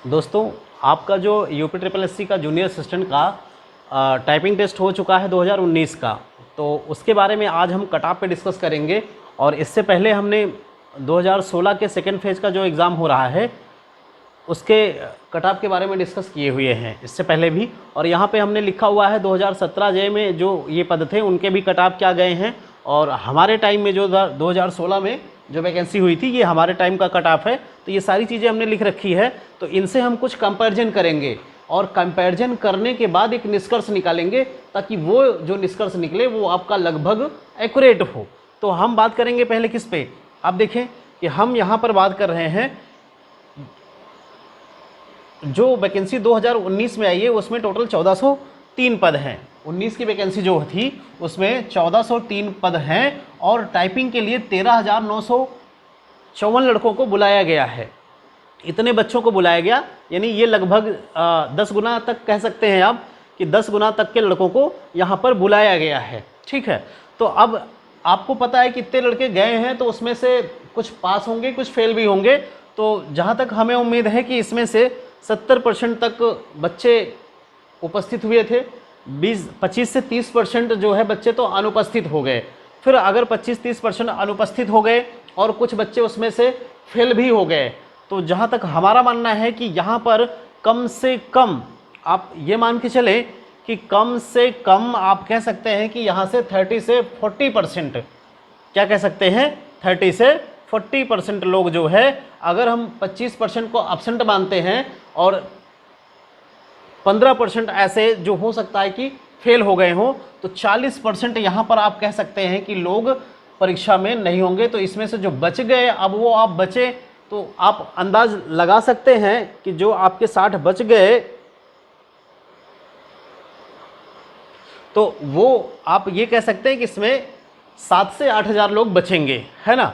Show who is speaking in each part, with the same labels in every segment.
Speaker 1: दोस्तों, आपका जो यूपी ट्रिपल एससी का जूनियर असिस्टेंट का टाइपिंग टेस्ट हो चुका है 2019 का, तो उसके बारे में आज हम कट ऑफ पे डिस्कस करेंगे। और इससे पहले हमने 2016 के सेकेंड फेज़ का जो एग्ज़ाम हो रहा है उसके कट ऑफ के बारे में डिस्कस किए हुए हैं इससे पहले भी। और यहाँ पे हमने लिखा हुआ है 2017 जे में जो ये पद थे उनके भी कट ऑफ क्या गए हैं, और हमारे टाइम में जो 2016 में जो वैकेंसी हुई थी ये हमारे टाइम का कट ऑफ है। तो ये सारी चीज़ें हमने लिख रखी है, तो इनसे हम कुछ कंपैरिजन करेंगे और कंपैरिजन करने के बाद एक निष्कर्ष निकालेंगे, ताकि वो जो निष्कर्ष निकले वो आपका लगभग एक्यूरेट हो। तो हम बात करेंगे पहले किस पे, आप देखें कि हम यहाँ पर बात कर रहे हैं जो वैकेंसी 2019 में आई है उसमें टोटल 1403 पद हैं। 19 की वैकेंसी जो थी उसमें 1403 पद हैं और टाइपिंग के लिए 13,954 लड़कों को बुलाया गया है। इतने बच्चों को बुलाया गया, यानी ये लगभग 10 गुना तक कह सकते हैं आप कि 10 गुना तक के लड़कों को यहाँ पर बुलाया गया है। ठीक है, तो अब आपको पता है कि इतने लड़के गए हैं, तो उसमें से कुछ पास होंगे कुछ फेल भी होंगे। तो जहाँ तक हमें उम्मीद है कि इसमें से 70% तक बच्चे उपस्थित हुए थे, 25 से 30% जो है बच्चे तो अनुपस्थित हो गए। फिर अगर 25-30% अनुपस्थित हो गए और कुछ बच्चे उसमें से फेल भी हो गए, तो जहाँ तक हमारा मानना है कि यहाँ पर कम से कम आप ये मान के चलें कि कम से कम आप कह सकते हैं कि यहाँ से 30 से 40%, क्या कह सकते हैं, 30 से 40% लोग जो है, अगर हम 25% को अब्सेंट मानते हैं और 15% ऐसे जो हो सकता है कि फेल हो गए हों, तो 40% यहाँ पर आप कह सकते हैं कि लोग परीक्षा में नहीं होंगे। तो इसमें से जो बच गए, अब वो आप बचे तो आप अंदाज लगा सकते हैं कि जो आपके 60 बच गए तो वो आप ये कह सकते हैं कि इसमें 7 से 8 हज़ार लोग बचेंगे, है ना।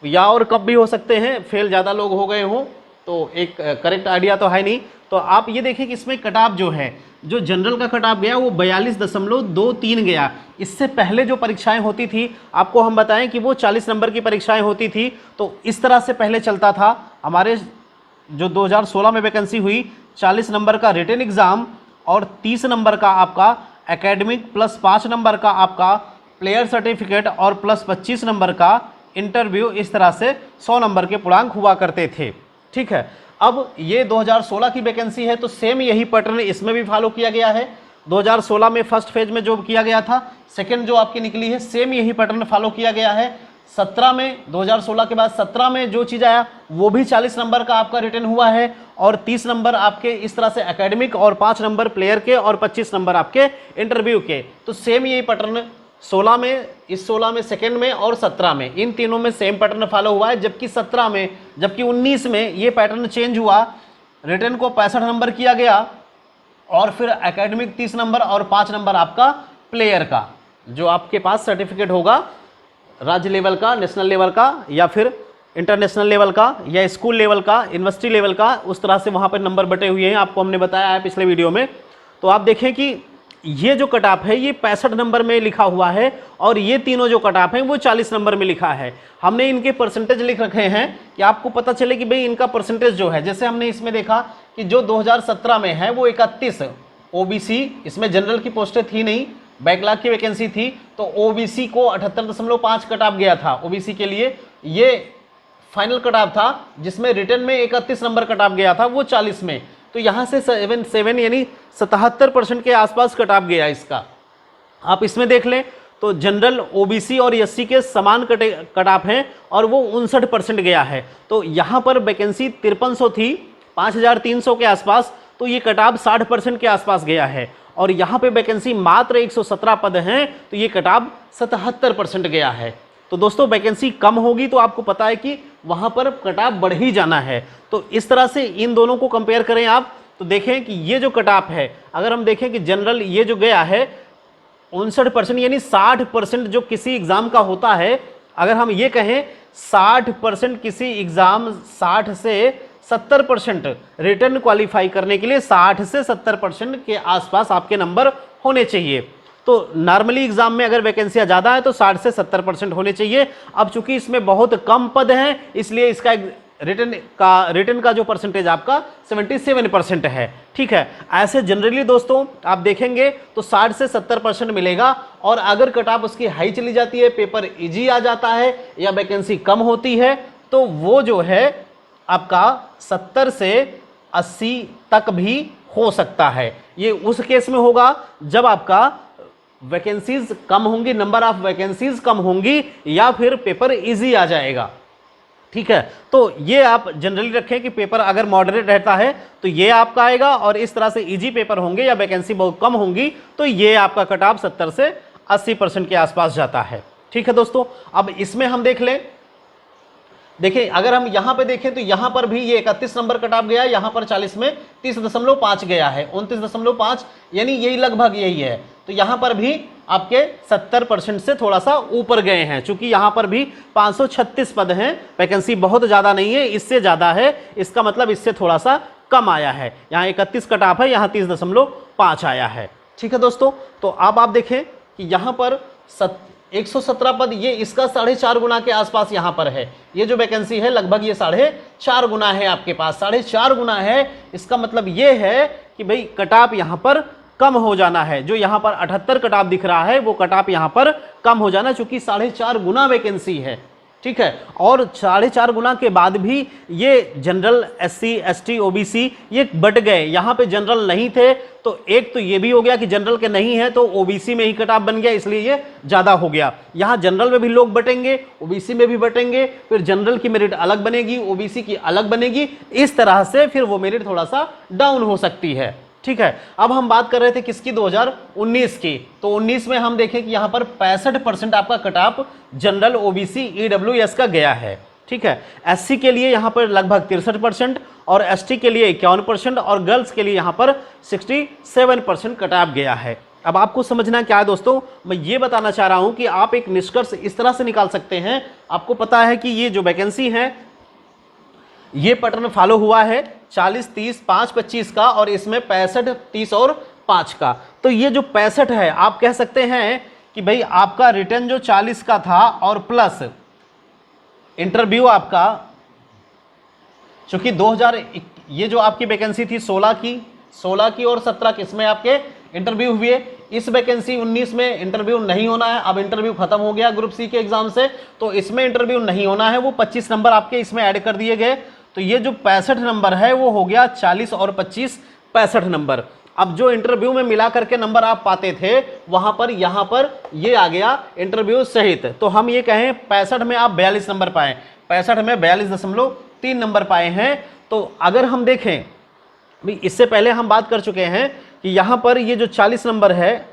Speaker 1: या और कब भी हो सकते हैं, फेल ज़्यादा लोग हो गए हों, तो एक करेक्ट आइडिया तो है नहीं। तो आप ये देखें कि इसमें कट ऑफ जो है, जो जनरल का कट ऑफ गया वो 42.23 गया। इससे पहले जो परीक्षाएं होती थी, आपको हम बताएं कि वो 40 नंबर की परीक्षाएं होती थी। तो इस तरह से पहले चलता था। हमारे जो 2016 में वैकेंसी हुई, 40 नंबर का रिटन एग्ज़ाम और 30 नंबर का आपका एकेडमिक प्लस 5 नंबर का आपका प्लेयर सर्टिफिकेट और प्लस 25 नंबर का इंटरव्यू, इस तरह से 100 नंबर के पूर्णांक हुआ करते थे। ठीक है, अब ये 2016 की वैकेंसी है, तो सेम यही पैटर्न इसमें भी फॉलो किया गया है। 2016 में फर्स्ट फेज में जो किया गया था, सेकंड जो आपकी निकली है, सेम यही पैटर्न फॉलो किया गया है। 17 में 2016 के बाद 17 में जो चीज़ आया वो भी 40 नंबर का आपका रिटर्न हुआ है और 30 नंबर आपके इस तरह से एकेडमिक और 5 नंबर प्लेयर के और 25 नंबर आपके इंटरव्यू के। तो सेम यही पैटर्न 16 में, इस 16 में, सेकेंड में और 17 में, इन तीनों में सेम पैटर्न फॉलो हुआ है। जबकि 17 में, जबकि 19 में ये पैटर्न चेंज हुआ, रिटर्न को 65 नंबर किया गया और फिर एकेडमिक 30 नंबर और 5 नंबर आपका प्लेयर का, जो आपके पास सर्टिफिकेट होगा राज्य लेवल का, नेशनल लेवल का या फिर इंटरनेशनल लेवल का या स्कूल लेवल का, यूनिवर्सिटी लेवल का, उस तरह से वहाँ पर नंबर बटे हुए हैं, आपको हमने बताया है पिछले वीडियो में। तो आप देखें कि ये जो कट ऑफ है ये 65 नंबर में लिखा हुआ है और ये तीनों जो कट ऑफ हैं वो 40 नंबर में लिखा है। हमने इनके परसेंटेज लिख रखे हैं कि आपको पता चले कि भाई इनका परसेंटेज जो है, जैसे हमने इसमें देखा कि जो 2017 में है वो 31 ओबीसी, इसमें जनरल की पोस्टें थी नहीं, बैकलॉग की वैकेंसी थी, तो ओबीसी को 78.5 कट ऑफ गया था ओबीसी के लिए। ये फाइनल कट ऑफ था जिसमें रिटर्न में 31 नंबर कट ऑफ गया था, वो 40 में। तो यहाँ से 7 यानी 77% के आसपास कट ऑफ गया इसका। आप इसमें देख लें तो जनरल, ओबीसी और एससी के समान कट ऑफ हैं और वो 59% गया है। तो यहाँ पर वैकेंसी 5300 थी, 5300 के आसपास, तो ये कट ऑफ 60% के आसपास गया है। और यहाँ पे वैकेंसी मात्र 117 पद हैं, तो ये कट ऑफ 77% गया है। तो दोस्तों वैकेंसी कम होगी तो आपको पता है कि वहाँ पर कट ऑफ बढ़ ही जाना है। तो इस तरह से इन दोनों को कंपेयर करें आप, तो देखें कि ये जो कट ऑफ है, अगर हम देखें कि जनरल ये जो गया है 59%, यानी 60% जो किसी एग्ज़ाम का होता है, अगर हम ये कहें 60% किसी एग्ज़ाम, 60 से 70% रिटर्न क्वालिफाई करने के लिए 60 से 70% के आसपास आपके नंबर होने चाहिए। तो नॉर्मली एग्जाम में अगर वैकेंसियां ज़्यादा है तो 60 से 70% होने चाहिए। अब चूंकि इसमें बहुत कम पद हैं इसलिए इसका रिटर्न का जो परसेंटेज आपका 77% है। ठीक है, ऐसे जनरली दोस्तों आप देखेंगे तो 60 से 70% मिलेगा। और अगर कट ऑफ उसकी हाई चली जाती है, पेपर इजी आ जाता है या वैकेंसी कम होती है, तो वो जो है आपका 70 से 80 तक भी हो सकता है। ये उस केस में होगा जब आपका वैकेंसीज कम होंगी, नंबर ऑफ वैकेंसीज कम होंगी, या फिर पेपर इजी आ जाएगा। ठीक है, तो ये आप जनरली रखें कि पेपर अगर मॉडरेट रहता है तो ये आपका आएगा, और इस तरह से इजी पेपर होंगे या वैकेंसी बहुत कम होंगी तो ये आपका कट ऑफ 70 से 80% के आसपास जाता है। ठीक है दोस्तों, अब इसमें हम देख लें। देखिए अगर हम यहाँ पे देखें तो यहाँ पर भी ये 31 नंबर कट ऑफ गया, यहाँ पर 40 में 30.5 गया है, 29.5, यानी यही लगभग यही है। तो यहाँ पर भी आपके 70% से थोड़ा सा ऊपर गए हैं, चूंकि यहाँ पर भी 536 पद हैं, वैकेंसी बहुत ज़्यादा नहीं है, इससे ज़्यादा है, इसका मतलब इससे थोड़ा सा कम आया है। यहाँ 31 कट ऑफ है, यहाँ 30.5 आया है। ठीक है दोस्तों, तो अब आप देखें कि यहाँ पर 117 पद, ये इसका 4.5 गुना के आसपास यहाँ पर है। ये जो वैकेंसी है लगभग ये 4.5 गुना है आपके पास, 4.5 गुना है। इसका मतलब ये है कि भाई कट ऑफ यहाँ पर कम हो जाना है। जो यहाँ पर 78 कट ऑफ दिख रहा है वो कट ऑफ यहाँ पर कम हो जाना, चूंकि 4.5 गुना वैकेंसी है। ठीक है, और 4.5 गुना के बाद भी ये जनरल, SC, ST, OBC ये बट गए। यहाँ पे जनरल नहीं थे, तो एक तो ये भी हो गया कि जनरल के नहीं है तो OBC में ही कट ऑफ बन गया, इसलिए ये ज़्यादा हो गया। यहाँ जनरल में भी लोग बटेंगे, OBC में भी बटेंगे, फिर जनरल की मेरिट अलग बनेगी, OBC की अलग बनेगी, इस तरह से फिर वो मेरिट थोड़ा सा डाउन हो सकती है। ठीक है, अब हम बात कर रहे थे किसकी, 2019 की। तो 19 में हम देखें कि यहाँ पर 65% आपका cut off general, OBC, EWS का गया है। ठीक है, SC के लिए यहाँ पर लगभग 63% और ST के लिए 51% और गर्ल्स के लिए यहाँ पर 67% कट ऑफ गया है। अब आपको समझना क्या है दोस्तों, मैं ये बताना चाह रहा हूँ कि आप एक निष्कर्ष इस तरह से निकाल सकते हैं। आपको पता है कि ये जो वैकेंसी है ये पैटर्न फॉलो हुआ है 40, 30, 5, 25 का, और इसमें 65, 30 और 5 का। तो ये जो 65 है, आप कह सकते हैं कि भाई आपका रिटर्न जो 40 का था और प्लस इंटरव्यू आपका, चूंकि 2000 ये जो आपकी वैकेंसी थी 16 की और 17 की, इसमें आपके इंटरव्यू हुए। इस वैकेंसी 19 में इंटरव्यू नहीं होना है, अब इंटरव्यू खत्म हो गया ग्रुप सी के एग्जाम से, तो इसमें इंटरव्यू नहीं होना है। वो 25 नंबर आपके इसमें ऐड कर दिए गए, तो ये जो 65 नंबर है वो हो गया 40 और 25 65 नंबर। अब जो इंटरव्यू में मिला करके नंबर आप पाते थे वहां पर यहाँ पर ये आ गया इंटरव्यू सहित, तो हम ये कहें 65 में आप 42 नंबर पाए, 65 में 42.3 नंबर पाए हैं। तो अगर हम देखें, इससे पहले हम बात कर चुके हैं कि यहाँ पर ये जो 40 नंबर है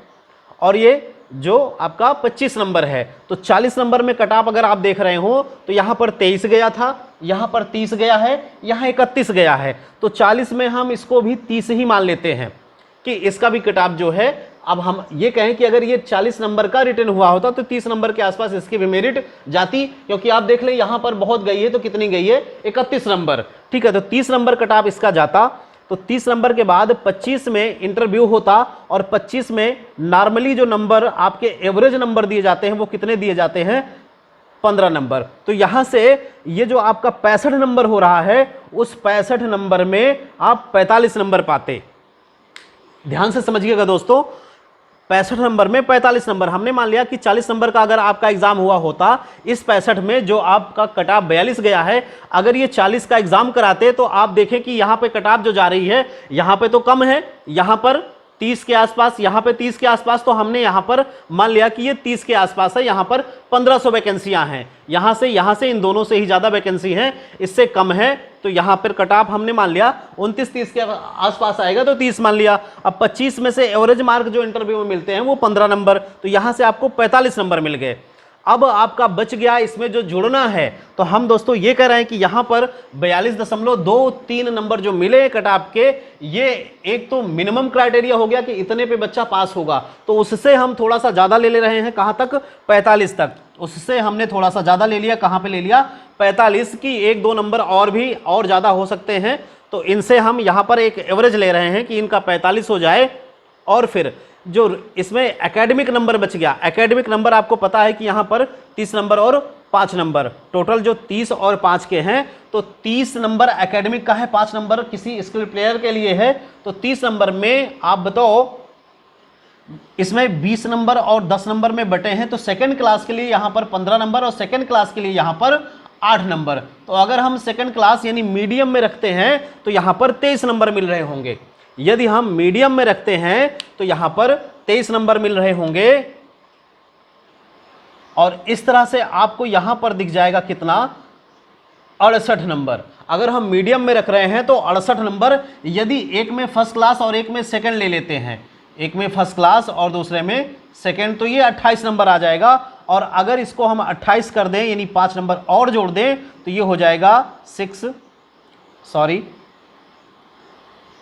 Speaker 1: और ये जो आपका 25 नंबर है, तो 40 नंबर में कट ऑफ अगर आप देख रहे हो तो यहाँ पर 23 गया था, यहाँ पर 30 गया है, यहाँ 31 गया है। तो 40 में हम इसको भी 30 ही मान लेते हैं कि इसका भी कट ऑफ जो है, अब हम ये कहें कि अगर ये 40 नंबर का रिटर्न हुआ होता तो 30 नंबर के आसपास इसकी भी मेरिट जाती, क्योंकि आप देख लें यहाँ पर बहुत गई है, तो कितनी गई है, 31 नंबर। ठीक है, तो 30 नंबर कट ऑफ इसका जाता, तो 30 नंबर के बाद 25 में इंटरव्यू होता, और 25 में नॉर्मली जो नंबर आपके एवरेज नंबर दिए जाते हैं वो कितने दिए जाते हैं, 15 नंबर। तो यहां से ये जो आपका 65 नंबर हो रहा है, उस 65 नंबर में आप 45 नंबर पाते। ध्यान से समझिएगा दोस्तों, 65 नंबर में 45 नंबर, हमने मान लिया कि 40 नंबर का अगर आपका एग्जाम हुआ होता, इस 65 में जो आपका कट ऑफ 42 गया है, अगर ये 40 का एग्जाम कराते तो आप देखें कि यहाँ पे कट ऑफ जो जा रही है यहाँ पे तो कम है, यहाँ पर 30 के आसपास, यहाँ पे 30 के आसपास, तो हमने यहाँ पर मान लिया कि ये 30 के आसपास है। यहाँ पर 1500 वैकेंसियाँ हैं, यहाँ से इन दोनों से ही ज़्यादा वैकेंसी हैं, इससे कम है, तो यहाँ पर कट ऑफ हमने मान लिया 29-30 के आसपास आएगा, तो 30 मान लिया। अब 25 में से एवरेज मार्क जो इंटरव्यू में मिलते हैं वो 15 नंबर, तो यहाँ से आपको 45 नंबर मिल गए। अब आपका बच गया इसमें जो जुड़ना है, तो हम दोस्तों ये कह रहे हैं कि यहाँ पर 42.23 नंबर जो मिले कट ऑफ के, ये एक तो मिनिमम क्राइटेरिया हो गया कि इतने पे बच्चा पास होगा, तो उससे हम थोड़ा सा ज़्यादा ले रहे हैं, कहाँ तक, 45 तक। उससे हमने थोड़ा सा ज़्यादा ले लिया, कहाँ पे ले लिया, 45 की 1-2 नंबर और भी और ज़्यादा हो सकते हैं, तो इनसे हम यहाँ पर एक एवरेज ले रहे हैं कि इनका 45 हो जाए। और फिर जो इसमें एकेडमिक नंबर बच गया, एकेडमिक नंबर आपको पता है कि यहाँ पर 30 नंबर और 5 नंबर, टोटल जो 30 और 5 के हैं, तो 30 नंबर एकेडमिक का है, 5 नंबर किसी स्किल प्लेयर के लिए है। तो 30 नंबर में आप बताओ, इसमें 20 नंबर और 10 नंबर में बटे हैं, तो सेकंड क्लास के लिए यहाँ पर 15 नंबर और सेकंड क्लास के लिए यहाँ पर 8 नंबर। तो अगर हम सेकंड क्लास यानी मीडियम में रखते हैं तो यहाँ पर 23 नंबर मिल रहे होंगे। यदि हम मीडियम में रखते हैं तो यहाँ पर 23 नंबर मिल रहे होंगे, और इस तरह से आपको यहां पर दिख जाएगा कितना, 68 नंबर। अगर हम मीडियम में रख रहे हैं तो 68 नंबर। यदि एक में फर्स्ट क्लास और एक में सेकंड ले लेते हैं, एक में फर्स्ट क्लास और दूसरे में सेकंड, तो ये 28 नंबर आ जाएगा। और अगर इसको हम 28 कर दें यानी 5 नंबर और जोड़ दें तो ये हो जाएगा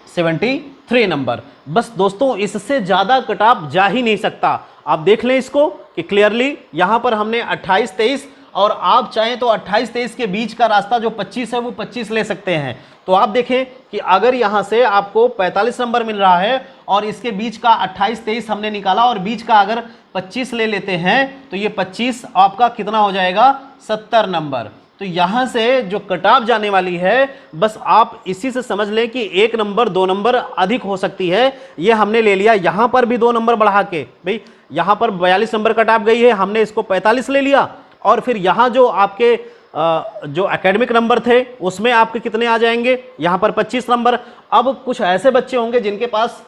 Speaker 1: 73 नंबर। बस दोस्तों, इससे ज़्यादा कट ऑफ जा ही नहीं सकता। आप देख लें इसको कि क्लियरली यहाँ पर हमने 28, 23, और आप चाहें तो 28, 23 के बीच का रास्ता जो 25 है वो 25 ले सकते हैं। तो आप देखें कि अगर यहाँ से आपको 45 नंबर मिल रहा है और इसके बीच का 28, 23 हमने निकाला और बीच का अगर 25 ले लेते हैं तो ये 25 आपका कितना हो जाएगा, 70 नंबर। तो यहाँ से जो कट ऑफ जाने वाली है, बस आप इसी से समझ लें कि 1 नंबर 2 नंबर अधिक हो सकती है। ये हमने ले लिया, यहाँ पर भी 2 नंबर बढ़ा के, भाई यहाँ पर 42 नंबर कट ऑफ गई है, हमने इसको 45 ले लिया, और फिर यहाँ जो आपके जो एकेडमिक नंबर थे उसमें आपके कितने आ जाएंगे, यहाँ पर 25 नंबर। अब कुछ ऐसे बच्चे होंगे जिनके पास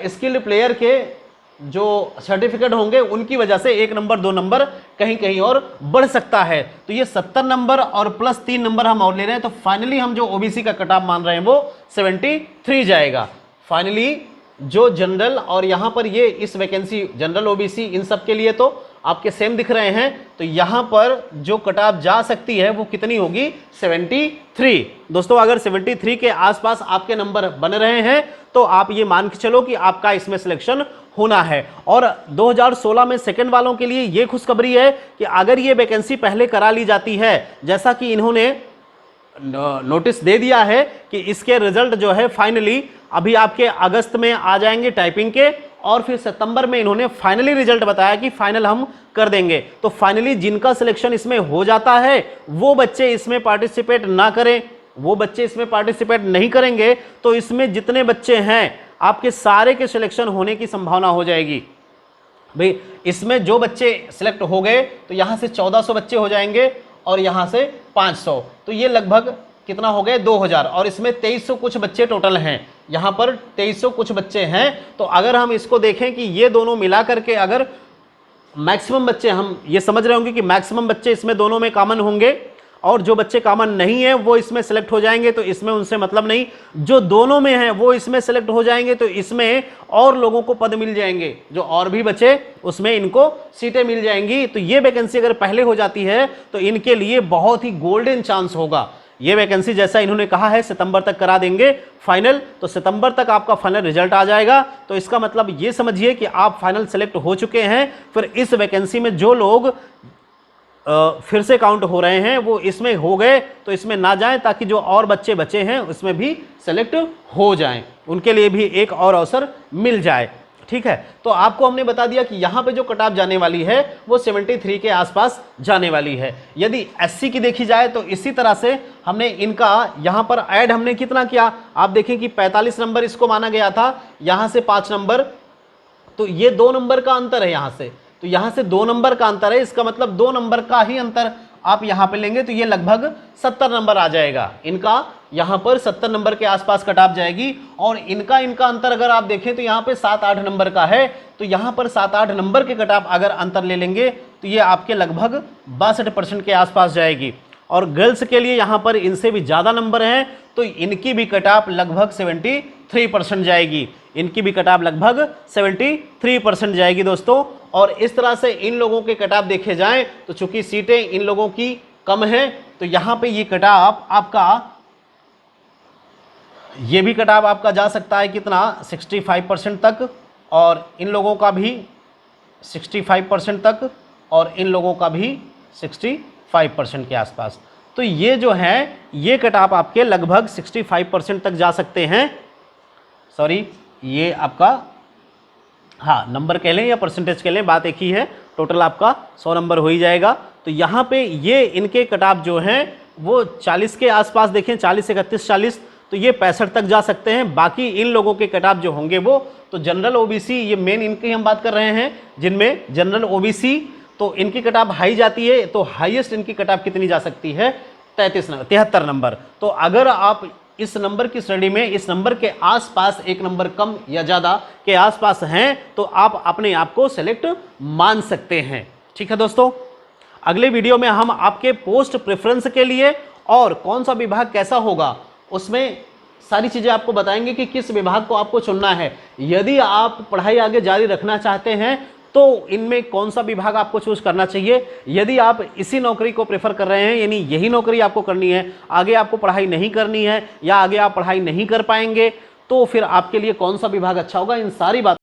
Speaker 1: स्किल्ड प्लेयर के जो सर्टिफिकेट होंगे, उनकी वजह से 1 नंबर 2 नंबर कहीं कहीं और बढ़ सकता है। तो ये 70 नंबर और प्लस 3 नंबर हम और ले रहे हैं, तो फाइनली हम जो ओबीसी का कट ऑफ मान रहे हैं वो 73 जाएगा। फाइनली जो जनरल और यहाँ पर ये इस वैकेंसी जनरल ओबीसी इन सब के लिए तो आपके सेम दिख रहे हैं, तो यहाँ पर जो कट ऑफ जा सकती है वो कितनी होगी, 73। दोस्तों, अगर 73 के आसपास आपके नंबर बन रहे हैं तो आप ये मान के चलो कि आपका इसमें सिलेक्शन होना है। और 2016 में सेकंड वालों के लिए ये खुशखबरी है कि अगर ये वैकेंसी पहले करा ली जाती है, जैसा कि इन्होंने नोटिस दे दिया है कि इसके रिजल्ट जो है फाइनली अभी आपके अगस्त में आ जाएंगे टाइपिंग के, और फिर सितंबर में इन्होंने फाइनली रिजल्ट बताया कि फाइनल हम कर देंगे। तो फाइनली जिनका सिलेक्शन इसमें हो जाता है वो बच्चे इसमें पार्टिसिपेट ना करें, वो बच्चे इसमें पार्टिसिपेट नहीं करेंगे, तो इसमें जितने बच्चे हैं आपके सारे के सिलेक्शन होने की संभावना हो जाएगी। भाई इसमें जो बच्चे सिलेक्ट हो गए तो यहाँ से 1400 बच्चे हो जाएंगे और यहाँ से 500, तो ये लगभग कितना हो गए, 2000, और इसमें 2300 कुछ बच्चे टोटल हैं, यहाँ पर 2300 कुछ बच्चे हैं। तो अगर हम इसको देखें कि ये दोनों मिला करके अगर मैक्सिमम बच्चे, हम ये समझ रहे होंगे कि मैक्सिमम बच्चे इसमें दोनों में कॉमन होंगे, और जो बच्चे कॉमन नहीं है वो इसमें सेलेक्ट हो जाएंगे, तो इसमें उनसे मतलब नहीं। जो दोनों में है वो इसमें सेलेक्ट हो जाएंगे, तो इसमें और लोगों को पद मिल जाएंगे, जो और भी बचे उसमें इनको सीटें मिल जाएंगी। तो ये वैकेंसी अगर पहले हो जाती है तो इनके लिए बहुत ही गोल्डन चांस होगा। ये वैकेंसी जैसा इन्होंने कहा है सितंबर तक करा देंगे फाइनल, तो सितंबर तक आपका फाइनल रिजल्ट आ जाएगा। तो इसका मतलब ये समझिए कि आप फाइनल सेलेक्ट हो चुके हैं। फिर इस वैकेंसी में जो लोग फिर से काउंट हो रहे हैं वो इसमें हो गए तो इसमें ना जाएं, ताकि जो और बच्चे बचे हैं उसमें भी सेलेक्ट हो जाएं, उनके लिए भी एक और अवसर मिल जाए। ठीक है, तो आपको हमने बता दिया कि यहाँ पे जो कट ऑफ जाने वाली है वो 73 के आसपास जाने वाली है। यदि एससी की देखी जाए तो इसी तरह से हमने इनका यहाँ पर ऐड हमने कितना किया, आप देखें कि 45 नंबर इसको माना गया था, यहाँ से 5 नंबर, तो ये 2 नंबर का अंतर है यहाँ से, तो यहाँ से 2 नंबर का अंतर है, इसका मतलब 2 नंबर का ही अंतर आप यहाँ पे लेंगे तो ये लगभग 70 नंबर आ जाएगा। इनका यहाँ पर 70 नंबर के आसपास कट ऑफ जाएगी, और इनका अंतर अगर आप देखें तो यहाँ पे 7-8 नंबर का है, तो यहाँ पर 7-8 नंबर के कट ऑफ अगर अंतर ले लेंगे तो ये आपके लगभग 62% के आसपास जाएगी। और गर्ल्स के लिए यहाँ पर इनसे भी ज़्यादा नंबर हैं, तो इनकी भी कट ऑफ लगभग 73% जाएगी, इनकी भी कट ऑफ लगभग 73% जाएगी दोस्तों। और इस तरह से इन लोगों के कट ऑफ देखे जाएं तो चूंकि सीटें इन लोगों की कम हैं, तो यहाँ पे ये कट ऑफ आपका, ये भी कट ऑफ आपका जा सकता है कितना, 65% तक, और इन लोगों का भी 65% तक, और इन लोगों का भी 65% के आसपास। तो ये जो है ये कट ऑफ आपके लगभग 65% तक जा सकते हैं। सॉरी, ये आपका, हाँ नंबर कह लें या परसेंटेज कह लें, बात एक ही है, टोटल आपका 100 नंबर हो ही जाएगा। तो यहाँ पे ये इनके कट ऑफ जो हैं वो 40 के आसपास देखें, 40, 31, 40, तो ये 65 तक जा सकते हैं। बाकी इन लोगों के कट ऑफ जो होंगे वो तो जनरल ओबीसी, ये मेन इनकी हम बात कर रहे हैं, जिनमें जनरल ओबीसी तो इनकी कट ऑफ हाई जाती है। तो हाईएस्ट इनकी कट ऑफ कितनी जा सकती है? 73 नंबर। तो अगर आप इस नंबर की स्टडी में इस नंबर के आसपास एक नंबर कम या ज़्यादा के आसपास हैं तो आप अपने आप को सेलेक्ट मान सकते हैं। ठीक है दोस्तों, अगले वीडियो में हम आपके पोस्ट प्रेफरेंस के लिए और कौन सा विभाग कैसा होगा उसमें सारी चीज़ें आपको बताएंगे कि किस विभाग को आपको चुनना है। यदि आप पढ़ाई आगे जारी रखना चाहते हैं तो इनमें कौन सा विभाग आपको चूज करना चाहिए। यदि आप इसी नौकरी को प्रेफर कर रहे हैं, यानी यही नौकरी आपको करनी है, आगे आपको पढ़ाई नहीं करनी है या आगे आप पढ़ाई नहीं कर पाएंगे, तो फिर आपके लिए कौन सा विभाग अच्छा होगा, इन सारी बात